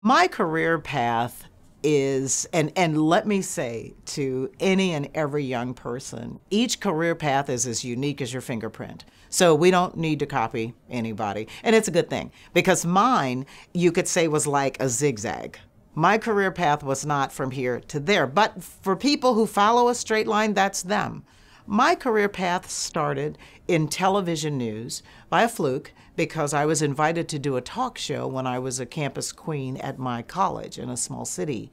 My career path is, and let me say to any and every young person, each career path is as unique as your fingerprint. So we don't need to copy anybody. And it's a good thing because mine, you could say, was like a zigzag. My career path was not from here to there. But for people who follow a straight line, that's them. My career path started in television news by a fluke because I was invited to do a talk show when I was a campus queen at my college in a small city.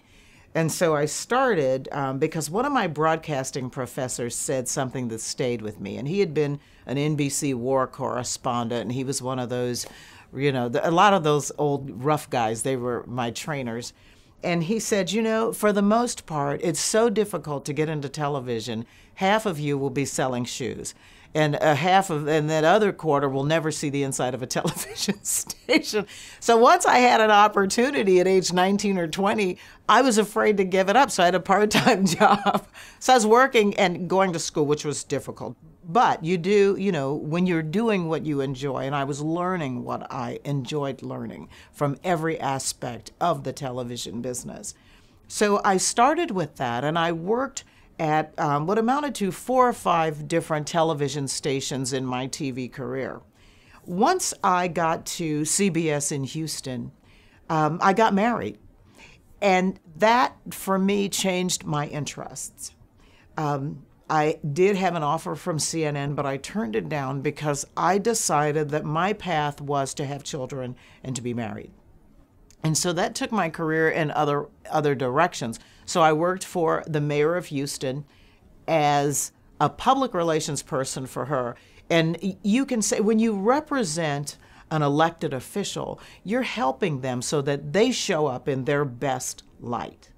And so I started because one of my broadcasting professors said something that stayed with me. And he had been an NBC war correspondent, and he was one of those, a lot of those old rough guys, they were my trainers. And he said, for the most part, it's so difficult to get into television. Half of you will be selling shoes, and and that other quarter will never see the inside of a television station. So once I had an opportunity at age 19 or 20, I was afraid to give it up. So I had a part-time job. So I was working and going to school, which was difficult. But you do, when you're doing what you enjoy, and I was learning what I enjoyed learning from every aspect of the television business. So I started with that, and I worked at what amounted to 4 or 5 different television stations in my TV career. Once I got to CBS in Houston, I got married. And that, for me, changed my interests. I did have an offer from CNN, but I turned it down because I decided that my path was to have children and to be married. And so that took my career in other directions. So I worked for the mayor of Houston as a public relations person for her. And you can say, when you represent an elected official, you're helping them so that they show up in their best light.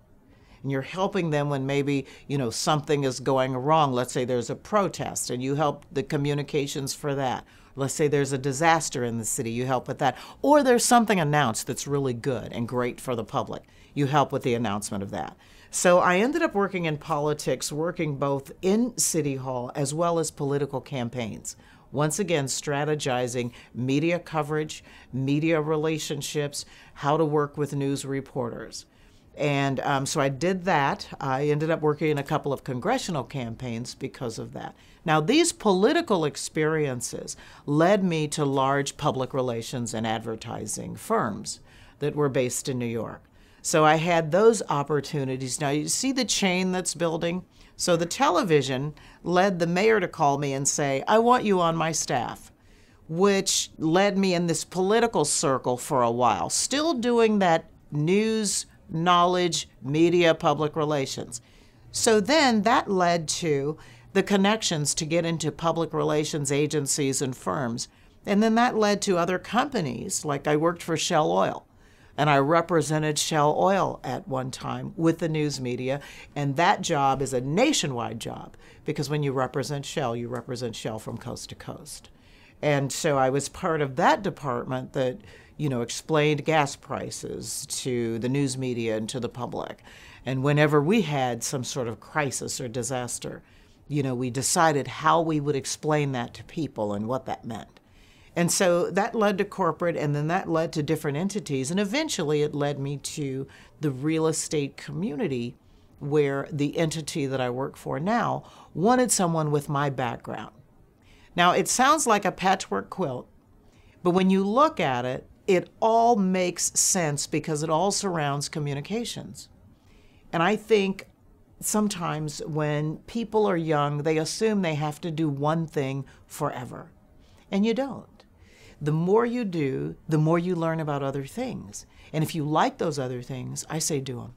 And you're helping them when maybe, something is going wrong. Let's say there's a protest and you help the communications for that. Let's say there's a disaster in the city, you help with that. Or there's something announced that's really good and great for the public. You help with the announcement of that. So I ended up working in politics, working both in City Hall as well as political campaigns. Once again, strategizing media coverage, media relationships, how to work with news reporters. And so I did that. I ended up working in a couple of congressional campaigns because of that. Now, these political experiences led me to large public relations and advertising firms that were based in New York. So I had those opportunities. Now, you see the chain that's building? So the television led the mayor to call me and say, I want you on my staff, which led me in this political circle for a while, still doing that news, knowledge, media, public relations. So then that led to the connections to get into public relations agencies and firms. And then that led to other companies, like I worked for Shell Oil. And I represented Shell Oil at one time with the news media. And that job is a nationwide job because when you represent Shell from coast to coast. And so I was part of that department that, explained gas prices to the news media and to the public. And whenever we had some sort of crisis or disaster, we decided how we would explain that to people and what that meant. And so that led to corporate, and then that led to different entities. And eventually it led me to the real estate community, where the entity that I work for now wanted someone with my background. Now, it sounds like a patchwork quilt, but when you look at it, it all makes sense because it all surrounds communications. And I think sometimes when people are young, they assume they have to do one thing forever. And you don't. The more you do, the more you learn about other things. And if you like those other things, I say do them.